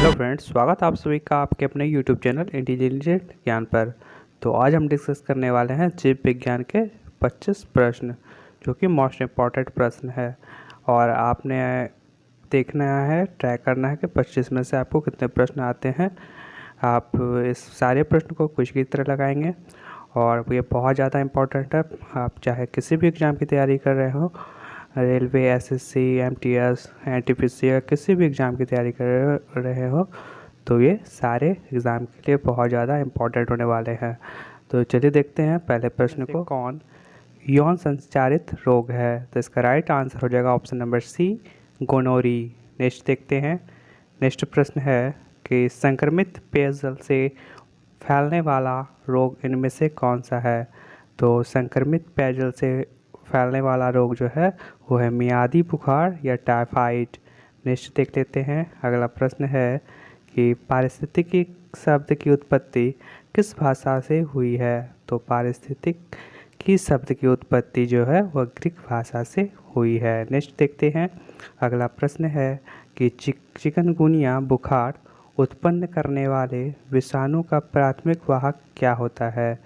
Hello friends, स्वागत है आप सभी का आपके अपने यूट्यूब चैनल इंटेलिजेंट ज्ञान पर। तो आज हम डिस्कस करने वाले हैं जीव विज्ञान के 25 प्रश्न, जो कि मोस्ट इम्पॉर्टेंट प्रश्न है। और आपने देखना है, ट्राई करना है कि 25 में से आपको कितने प्रश्न आते हैं। आप इस सारे प्रश्न को क्विज की तरह लगाएंगे और ये बहुत ज़्यादा इम्पोर्टेंट है। आप चाहे किसी भी एग्ज़ाम की तैयारी कर रहे हो, रेलवे, एसएससी, एमटीएस, एनटीपीसी या किसी भी एग्ज़ाम की तैयारी कर रहे हो, तो ये सारे एग्ज़ाम के लिए बहुत ज़्यादा इम्पोर्टेंट होने वाले हैं। तो चलिए देखते हैं पहले प्रश्न को। कौन यौन संचारित रोग है? तो इसका राइट आंसर हो जाएगा ऑप्शन नंबर सी, गोनोरी। नेक्स्ट देखते हैं। नेक्स्ट प्रश्न है कि संक्रमित पेयजल से फैलने वाला रोग इनमें से कौन सा है? तो संक्रमित पेयजल से फैलने वाला रोग जो है वो है मियादी बुखार या टाइफाइड। नेक्स्ट देख लेते हैं। अगला प्रश्न है कि पारिस्थितिकी शब्द की उत्पत्ति किस भाषा से हुई है? तो पारिस्थितिक की शब्द की उत्पत्ति जो है वह ग्रीक भाषा से हुई है। नेक्स्ट देखते हैं। अगला प्रश्न है कि चिकनगुनिया बुखार उत्पन्न करने वाले विषाणु का प्राथमिक वाहक क्या होता है?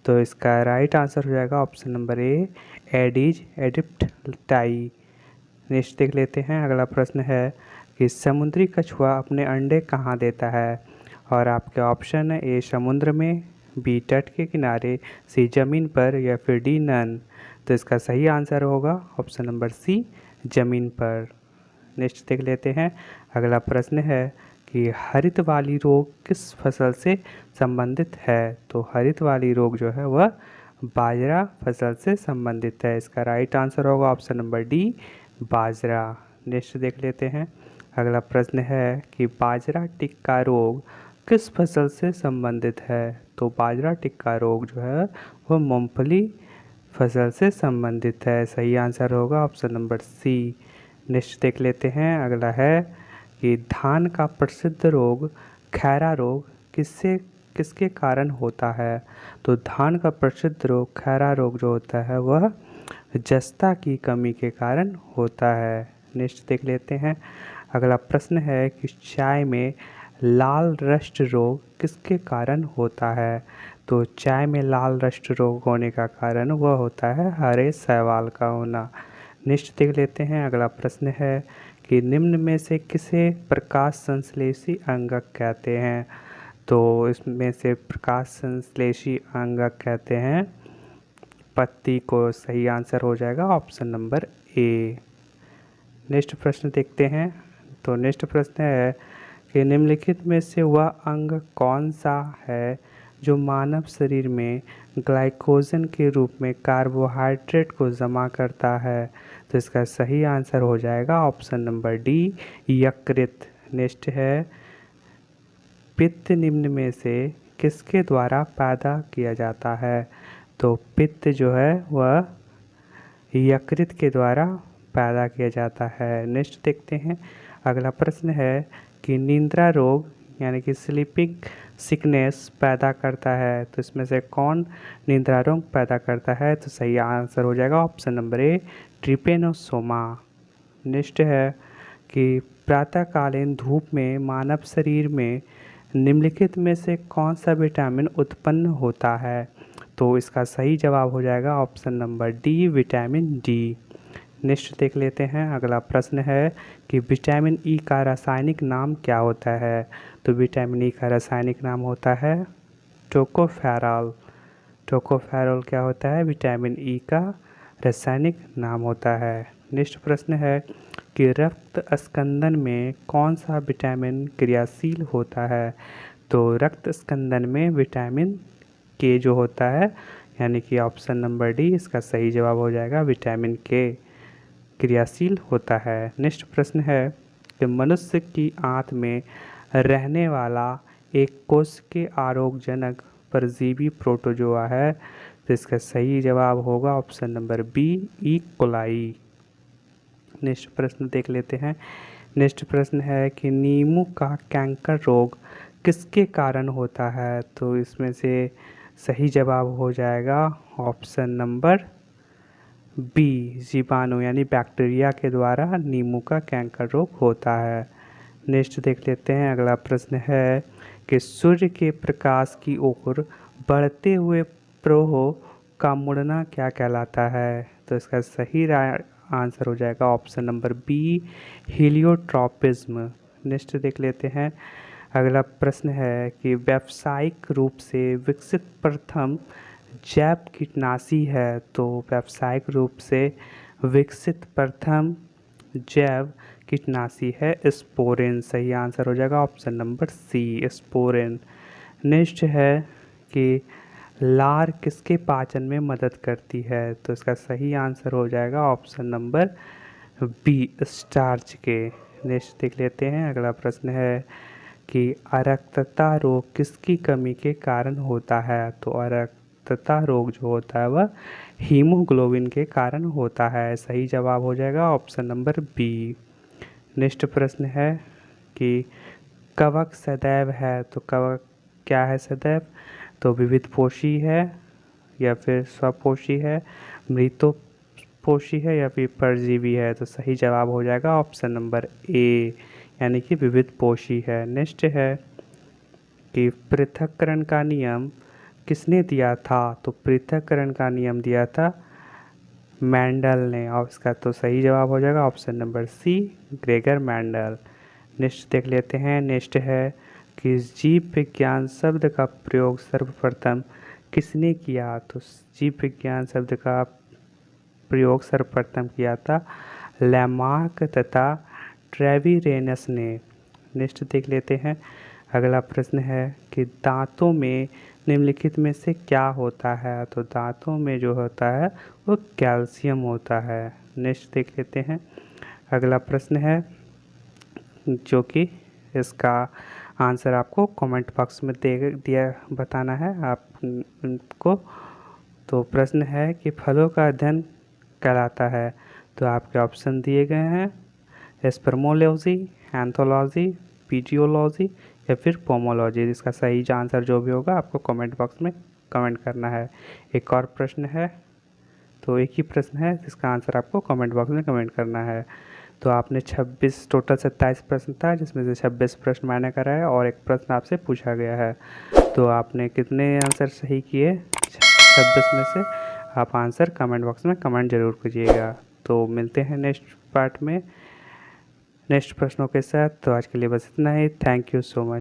तो इसका राइट आंसर हो जाएगा ऑप्शन नंबर ए, एडिज एडिप्टाई। नेक्स्ट देख लेते हैं। अगला प्रश्न है कि समुद्री कछुआ अपने अंडे कहाँ देता है? और आपके ऑप्शन है ए समुद्र में, बी तट के किनारे, सी जमीन पर या फिर डी नन। तो इसका सही आंसर होगा ऑप्शन नंबर सी, जमीन पर। नेक्स्ट देख लेते हैं। अगला प्रश्न है कि हरित वाली रोग किस फसल से संबंधित है? तो हरित वाली रोग जो है वह बाजरा फसल से संबंधित है। इसका राइट आंसर होगा ऑप्शन नंबर डी, बाजरा। नेक्स्ट देख लेते हैं। अगला प्रश्न है कि बाजरा टिक्का रोग किस फसल से संबंधित है? तो बाजरा टिक्का रोग जो है वह मूंगफली फसल से संबंधित है। सही आंसर होगा ऑप्शन नंबर सी। नेक्स्ट देख लेते हैं। अगला है कि धान का प्रसिद्ध रोग खैरा रोग किसके कारण होता है? तो धान का प्रसिद्ध रोग खैरा रोग जो होता है वह जस्ता की कमी के कारण होता है। नेक्स्ट देख लेते हैं। अगला प्रश्न है कि चाय में लाल रस्ट रोग किसके कारण होता है? तो चाय में लाल रस्ट रोग होने का कारण वह होता है हरे शैवाल का होना। नेक्स्ट देख लेते हैं। अगला प्रश्न है कि निम्न में से किसे प्रकाश संश्लेषी अंगक कहते हैं? तो इसमें से प्रकाश संश्लेषी अंगक कहते हैं पत्ती को। सही आंसर हो जाएगा ऑप्शन नंबर ए। नेक्स्ट प्रश्न देखते हैं। तो नेक्स्ट प्रश्न है कि निम्नलिखित में से वह अंग कौन सा है जो मानव शरीर में ग्लाइकोजन के रूप में कार्बोहाइड्रेट को जमा करता है? तो इसका सही आंसर हो जाएगा ऑप्शन नंबर डी, यकृत। नेक्स्ट है पित्त निम्न में से किसके द्वारा पैदा किया जाता है? तो पित्त जो है वह यकृत के द्वारा पैदा किया जाता है। नेक्स्ट देखते हैं। अगला प्रश्न है कि निद्रा रोग यानी कि स्लीपिंग सिकनेस पैदा करता है, तो इसमें से कौन निद्रा रोग पैदा करता है? तो सही आंसर हो जाएगा ऑप्शन नंबर ए, ट्रिपेनोसोमा। नेक्स्ट है कि प्रातःकालीन धूप में मानव शरीर में निम्नलिखित में से कौन सा विटामिन उत्पन्न होता है? तो इसका सही जवाब हो जाएगा option number D, vitamin D. Next देख लेते हैं। अगला प्रश्न है कि विटामिन ई का रासायनिक नाम क्या होता है? तो विटामिन ई का रासायनिक नाम होता है टोकोफेरॉल। टोकोफेरॉल क्या होता है? विटामिन ई का रासायनिक नाम होता है। नेक्स्ट प्रश्न है कि रक्त स्कंदन में कौन सा विटामिन क्रियाशील होता है? तो रक्त स्कंदन में विटामिन के जो होता है, यानी कि ऑप्शन नंबर डी इसका सही जवाब हो जाएगा, विटामिन के क्रियाशील होता है। नेक्स्ट प्रश्न है कि मनुष्य की आंत में रहने वाला एक कोश के आरोग्यजनक परजीवी प्रोटोजोआ है, तो इसका सही जवाब होगा option number B, E coli. Next प्रश्न देख लेते हैं। नेक्स्ट प्रश्न है कि नींबू का कैंकर रोग किसके कारण होता है? तो इसमें से सही जवाब हो जाएगा ऑप्शन नंबर बी, जीवाणु यानी बैक्टीरिया के द्वारा नींबू का कैंकर रोग होता है। नेक्स्ट देख लेते हैं। अगला प्रश्न है कि सूर्य के प्रकाश की ओर बढ़ते हुए प्रवाह का मुड़ना क्या कहलाता है? तो इसका सही आंसर हो जाएगा ऑप्शन नंबर बी, हीलियोट्रॉपिज्म। नेक्स्ट देख लेते हैं। अगला प्रश्न है कि व्यावसायिक रूप से विकसित प्रथम जैव कीटनाशी है। तो व्यावसायिक रूप से विकसित प्रथम जैव कीटनाशी है स्पोरेन। सही आंसर हो जाएगा ऑप्शन नंबर सी, स्पोरेन। नेक्स्ट है कि लार किसके पाचन में मदद करती है? तो इसका सही आंसर हो जाएगा ऑप्शन नंबर बी, स्टार्च के। नेक्स्ट देख लेते हैं। अगला प्रश्न है कि अरक्तता रोग किसकी कमी के कारण होता है? तो अरक्तता रोग जो होता है वह हीमोग्लोबिन के कारण होता है। सही जवाब हो जाएगा ऑप्शन नंबर बी। नेक्स्ट प्रश्न है कि कवक सदैव है। तो कवक क्या है सदैव? तो विविधपोषी है या फिर स्वपोषी है, मृतोपोषी है या फिर परजीवी है? तो सही जवाब हो जाएगा ऑप्शन नंबर ए, यानी कि विविधपोषी है। नेक्स्ट है कि पृथक्करण का नियम किसने दिया था? तो पृथक्करण का नियम दिया था मैंडल ने, और इसका तो सही जवाब हो जाएगा option number C, Gregor Mendel. Next देख लेते हैं। नेक्स्ट है कि जीव विज्ञान शब्द का प्रयोग सर्वप्रथम किसने किया? तो जीव विज्ञान शब्द का प्रयोग सर्वप्रथम किया था लैमार्क तथा ट्रेविरेनस ने। नेक्स्ट देख लेते हैं। अगला प्रश्न है कि दांतों में निम्नलिखित में से क्या होता है? तो दांतों में जो होता है वो कैल्शियम होता है। नेक्स्ट देख लेते हैं। अगला प्रश्न है जो कि इसका आंसर आपको कमेंट बॉक्स में दिया बताना है आपको। तो प्रश्न है कि फलों का अध्ययन कहलाता है। तो आपके ऑप्शन दिए गए हैं स्पर्मोलॉजी, एंथोलॉजी, पीजियोलॉजी या फिर पोमोलॉजी। इसका सही आंसर जो भी होगा आपको कमेंट बॉक्स में कमेंट करना है। एक और प्रश्न है, तो एक ही प्रश्न है जिसका आंसर आपको कमेंट बॉक्स में कमेंट करना है। तो आपने 26 टोटल 27 प्रश्न था जिसमें से 26 प्रश्न मैंने कराया और एक प्रश्न आपसे पूछा गया है। तो आपने कितने आंसर सही किए 26 में से? आप आंसर कमेंट बॉक्स में कमेंट जरूर कीजिएगा। तो मिलते हैं नेक्स्ट पार्ट में नेक्स्ट प्रश्नों के साथ। तो आज के लिए बस इतना ही। Thank you so much.